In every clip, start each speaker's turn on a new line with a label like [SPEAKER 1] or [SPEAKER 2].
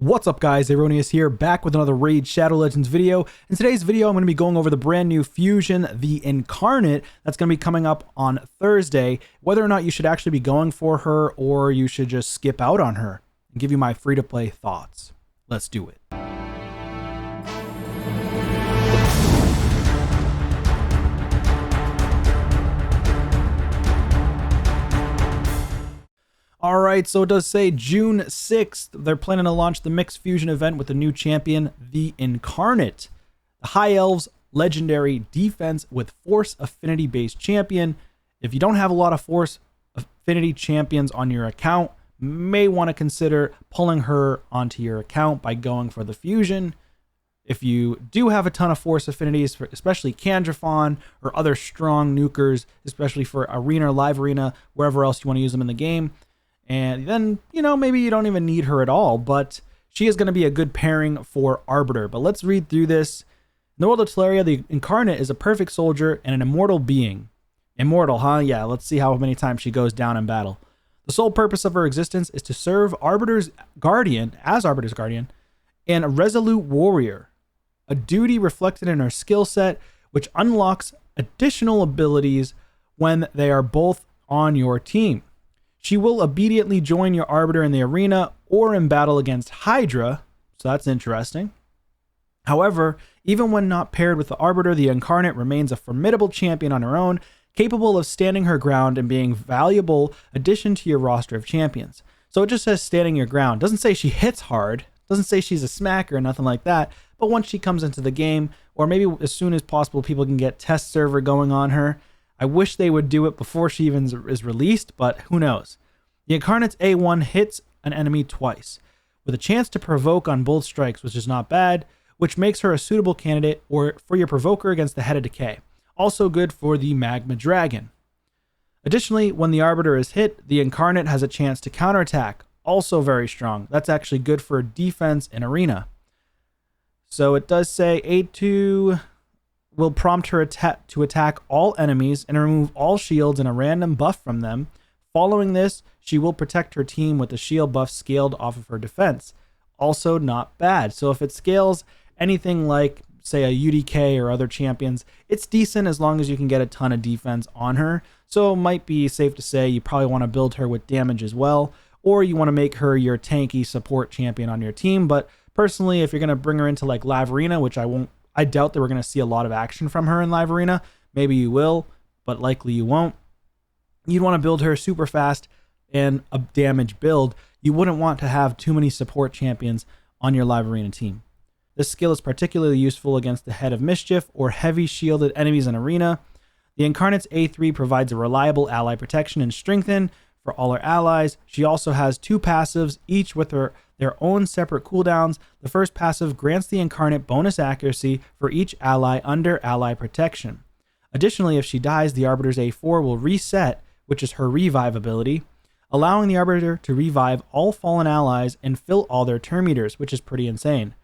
[SPEAKER 1] What's up guys, Erroneous here, back with another Raid Shadow Legends video. In today's video, I'm going to be going over the brand new fusion, the Incarnate, that's going to be coming up on Thursday, whether or not you should actually be going for her or you should just skip out on her, and give you my free-to-play thoughts. Let's do it. Alright, so it does say June 6th, they're planning to launch the Mixed Fusion event with the new champion, the Incarnate. The High Elves legendary defense with Force Affinity based champion. If you don't have a lot of Force Affinity champions on your account, may want to consider pulling her onto your account by going for the fusion. If you do have a ton of Force Affinities, especially Candrafon or other strong nukers, especially for Arena, Live Arena, wherever else you want to use them in the game, and then, you know, maybe you don't even need her at all, but she is going to be a good pairing for Arbiter. But let's read through this. In the world of Teleria, the Incarnate is a perfect soldier and an immortal being. Immortal, huh? Yeah, let's see how many times she goes down in battle. The sole purpose of her existence is to serve Arbiter's Guardian, and a resolute warrior. A duty reflected in her skill set, which unlocks additional abilities when they are both on your team. She will obediently join your Arbiter in the arena or in battle against Hydra, so that's interesting. However, even when not paired with the Arbiter, the Incarnate remains a formidable champion on her own, capable of standing her ground and being a valuable addition to your roster of champions. So it just says standing your ground. Doesn't say she hits hard, doesn't say she's a smacker or nothing like that, but once she comes into the game, or maybe as soon as possible, people can get test server going on her. I wish they would do it before she even is released, but who knows. The Incarnate's A1 hits an enemy twice, with a chance to provoke on both strikes, which is not bad, which makes her a suitable candidate for your provoker against the Head of Decay. Also good for the Magma Dragon. Additionally, when the Arbiter is hit, the Incarnate has a chance to counterattack. Also very strong. That's actually good for defense in Arena. So it does say A2 will prompt her to attack all enemies and remove all shields and a random buff from them. Following this, she will protect her team with the shield buff scaled off of her defense. Also not bad. So if it scales anything like, say, a UDK or other champions, it's decent as long as you can get a ton of defense on her. So it might be safe to say you probably want to build her with damage as well, or you want to make her your tanky support champion on your team. But personally, if you're going to bring her into like Live Arena, which I doubt that we're going to see a lot of action from her in Live Arena. Maybe you will, but likely you won't. You'd want to build her super fast and a damage build. You wouldn't want to have too many support champions on your Live Arena team. This skill is particularly useful against the Head of Mischief or heavy shielded enemies in Arena. The Incarnate's A3 provides a reliable ally protection and strengthen for all her allies. She also has two passives, each with their own separate cooldowns. The first passive grants the Incarnate bonus accuracy for each ally under ally protection. Additionally, if she dies, the Arbiter's A4 will reset, which is her revive ability, allowing the Arbiter to revive all fallen allies and fill all their turn meters, which is pretty insane.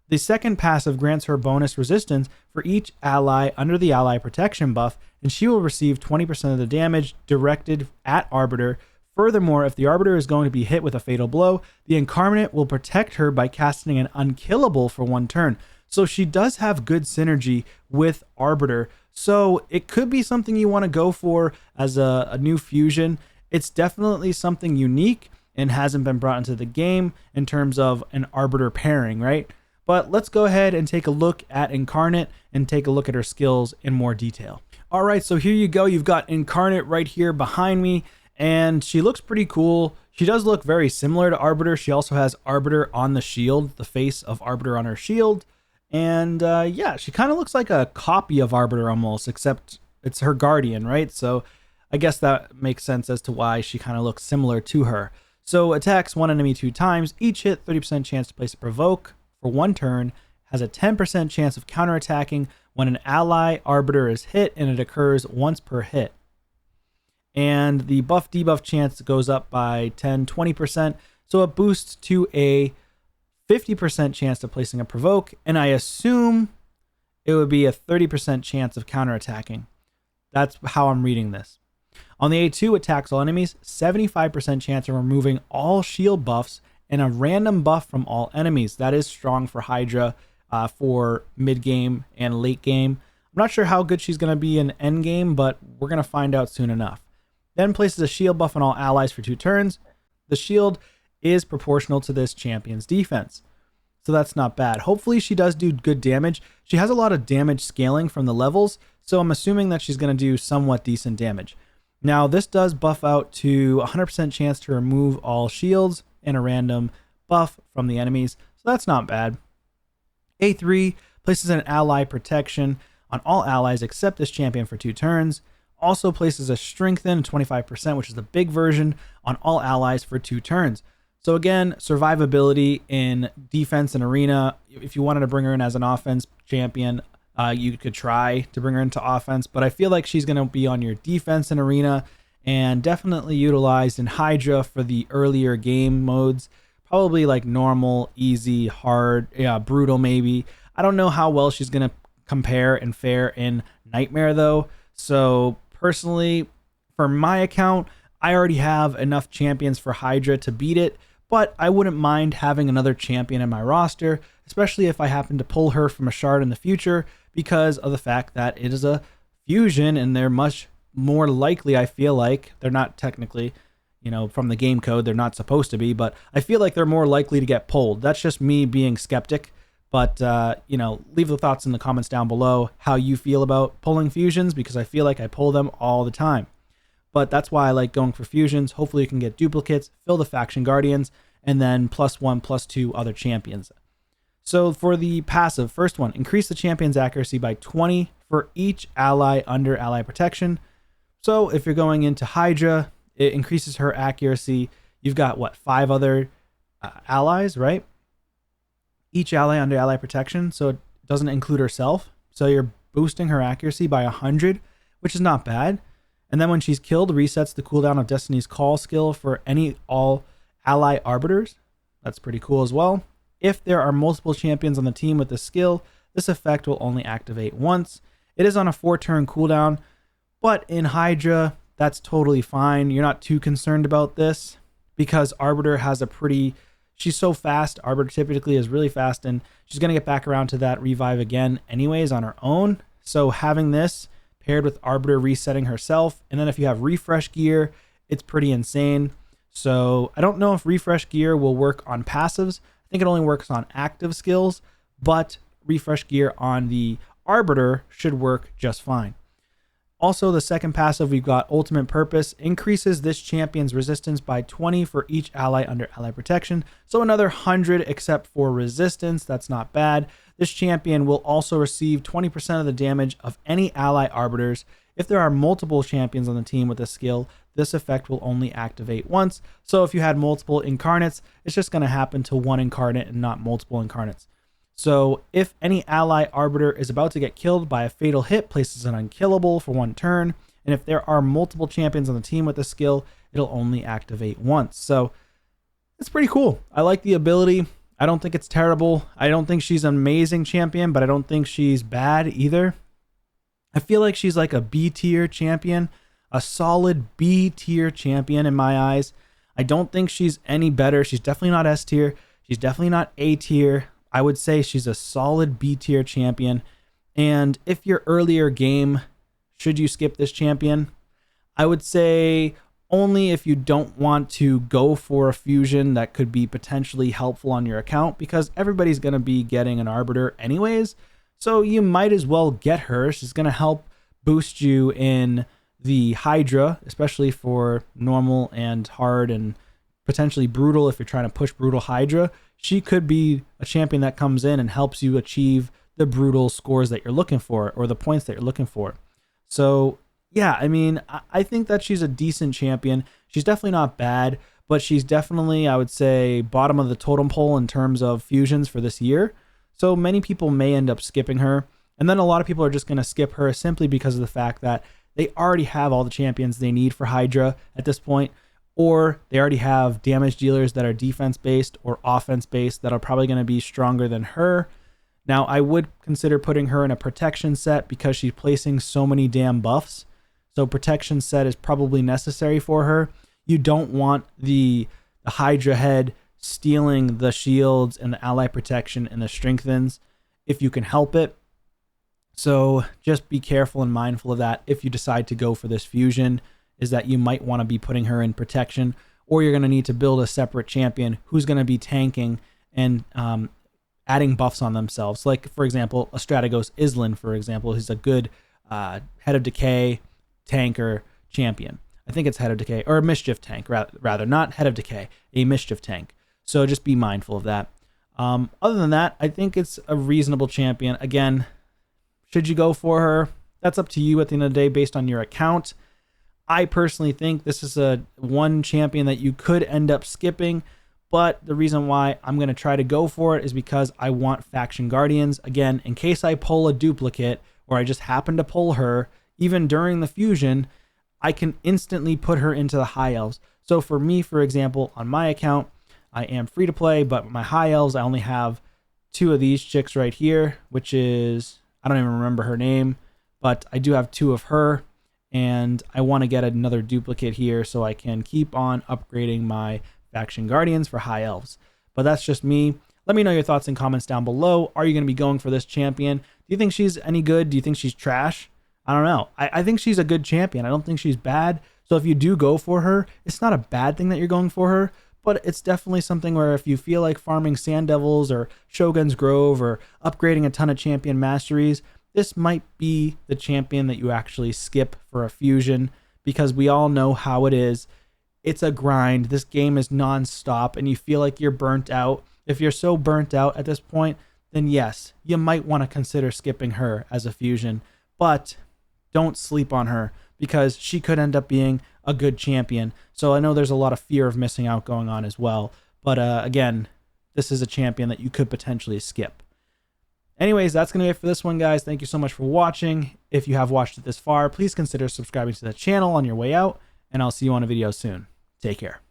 [SPEAKER 1] The second passive grants her bonus resistance for each ally under the ally protection buff, and she will receive 20% of the damage directed at Arbiter. Furthermore, if the Arbiter is going to be hit with a fatal blow, the Incarnate will protect her by casting an unkillable for one turn. So she does have good synergy with Arbiter. So it could be something you want to go for as a new fusion. It's definitely something unique and hasn't been brought into the game in terms of an Arbiter pairing, right? But let's go ahead and take a look at Incarnate and take a look at her skills in more detail. All right, so here you go. You've got Incarnate right here behind me, and she looks pretty cool. She does look very similar to Arbiter. She also has Arbiter on the shield, the face of Arbiter on her shield. And yeah, she kind of looks like a copy of Arbiter almost, except it's her Guardian, right? So I guess that makes sense as to why she kind of looks similar to her. So attacks one enemy 2 times, each hit 30% chance to place a provoke for one turn, has a 10% chance of counterattacking when an ally Arbiter is hit, and it occurs once per hit. And the buff debuff chance goes up by 10-20%, so it boosts to a 50% chance of placing a provoke, and I assume it would be a 30% chance of counterattacking. That's how I'm reading this. On the A2, attacks all enemies, 75% chance of removing all shield buffs and a random buff from all enemies. That is strong for Hydra for mid game and late game. I'm not sure how good she's going to be in end game, but we're going to find out soon enough. Then places a shield buff on all allies for 2 turns. The shield is proportional to this champion's defense, so that's not bad. Hopefully she does do good damage. She has a lot of damage scaling from the levels, so I'm assuming that she's going to do somewhat decent damage. Now this does buff out to 100% chance to remove all shields and a random buff from the enemies, so that's not bad. A3 places an ally protection on all allies except this champion for 2 turns. Also places a strengthen 25%, which is the big version, on all allies for 2 turns. So again, survivability in defense and arena. If you wanted to bring her in as an offense champion, you could try to bring her into offense, but I feel like she's going to be on your defense and arena, and definitely utilized in Hydra for the earlier game modes. Probably like normal, easy, hard, brutal maybe. I don't know how well she's going to compare and fare in Nightmare though. So personally, for my account, I already have enough champions for Hydra to beat it, but I wouldn't mind having another champion in my roster, especially if I happen to pull her from a shard in the future, because of the fact that it is a fusion and they're much more likely, I feel like, they're not technically, from the game code, they're not supposed to be, but I feel like they're more likely to get pulled. That's just me being skeptic. But, leave the thoughts in the comments down below how you feel about pulling fusions, because I feel like I pull them all the time. But that's why I like going for fusions. Hopefully you can get duplicates, fill the faction guardians, and then +1, +2 other champions. So for the passive, first one, increase the champion's accuracy by 20 for each ally under ally protection. So if you're going into Hydra, it increases her accuracy. You've got, 5 other allies, right? Each ally under ally protection, so it doesn't include herself. So you're boosting her accuracy by 100, which is not bad. And then when she's killed, resets the cooldown of Destiny's Call skill for all ally arbiters. That's pretty cool as well. If there are multiple champions on the team with this skill, this effect will only activate once. It is on a 4-turn cooldown, but in Hydra, that's totally fine. You're not too concerned about this because Arbiter has she's so fast. Arbiter typically is really fast, and she's going to get back around to that revive again anyways on her own. So having this paired with Arbiter resetting herself, and then if you have refresh gear, it's pretty insane. So I don't know if refresh gear will work on passives. I think it only works on active skills, but refresh gear on the Arbiter should work just fine. Also, the second passive, we've got Ultimate Purpose, increases this champion's resistance by 20 for each ally under ally protection. So another 100 except for resistance. That's not bad. This champion will also receive 20% of the damage of any ally arbiters. If there are multiple champions on the team with this skill, this effect will only activate once. So if you had multiple incarnates, it's just going to happen to one incarnate and not multiple incarnates. So if any ally arbiter is about to get killed by a fatal hit, places an unkillable for 1 turn. And if there are multiple champions on the team with this skill, it'll only activate once. So it's pretty cool. I like the ability. I don't think it's terrible. I don't think she's an amazing champion, but I don't think she's bad either. I feel like she's like a B tier champion, a solid B tier champion in my eyes. I don't think she's any better. She's definitely not S tier. She's definitely not A tier. I would say she's a solid B tier champion. And if your earlier game, should you skip this champion? I would say only if you don't want to go for a fusion that could be potentially helpful on your account, because everybody's going to be getting an arbiter anyways. So you might as well get her. She's going to help boost you in the Hydra, especially for normal and hard and potentially brutal. If you're trying to push brutal Hydra, she could be a champion that comes in and helps you achieve the brutal scores that you're looking for, or the points that you're looking for. So yeah, I mean, I think that she's a decent champion. She's definitely not bad, but she's definitely, I would say, bottom of the totem pole in terms of fusions for this year. So many people may end up skipping her. And then a lot of people are just going to skip her simply because of the fact that they already have all the champions they need for Hydra at this point, or they already have damage dealers that are defense-based or offense-based that are probably going to be stronger than her. Now, I would consider putting her in a protection set because she's placing so many damn buffs. So protection set is probably necessary for her. You don't want the Hydra head stealing the shields and the ally protection and the strengthens if you can help it. So just be careful and mindful of that if you decide to go for this fusion, is that you might want to be putting her in protection, or you're going to need to build a separate champion who's going to be tanking and adding buffs on themselves. Like, for example, a Strategos Islan, for example, who's a good Head of Decay tanker champion. I think it's Head of Decay, or a Mischief tank, rather, not Head of Decay, a Mischief tank. So just be mindful of that. Other than that, I think it's a reasonable champion. Again, should you go for her? That's up to you at the end of the day based on your account. I personally think this is a one champion that you could end up skipping, but the reason why I'm going to try to go for it is because I want Faction Guardians. Again, in case I pull a duplicate, or I just happen to pull her, even during the fusion, I can instantly put her into the High Elves. So for me, for example, on my account, I am free to play, but my High Elves, I only have 2 of these chicks right here, which is, I don't even remember her name, but I do have 2 of her, and I want to get another duplicate here so I can keep on upgrading my Faction Guardians for High Elves. But that's just me. Let me know your thoughts and comments down below. Are you going to be going for this champion? Do you think she's any good? Do you think she's trash? I don't know. I think she's a good champion. I don't think she's bad. So if you do go for her, it's not a bad thing that you're going for her, but it's definitely something where if you feel like farming Sand Devils or Shogun's Grove or upgrading a ton of champion masteries, this might be the champion that you actually skip for a fusion, because we all know how it is. It's a grind. This game is non-stop and you feel like you're burnt out. If you're so burnt out at this point, then yes, you might want to consider skipping her as a fusion, but don't sleep on her because she could end up being a good champion. So I know there's a lot of fear of missing out going on as well, but again, this is a champion that you could potentially skip. Anyways, that's going to be it for this one, guys. Thank you so much for watching. If you have watched it this far, please consider subscribing to the channel on your way out, and I'll see you on a video soon. Take care.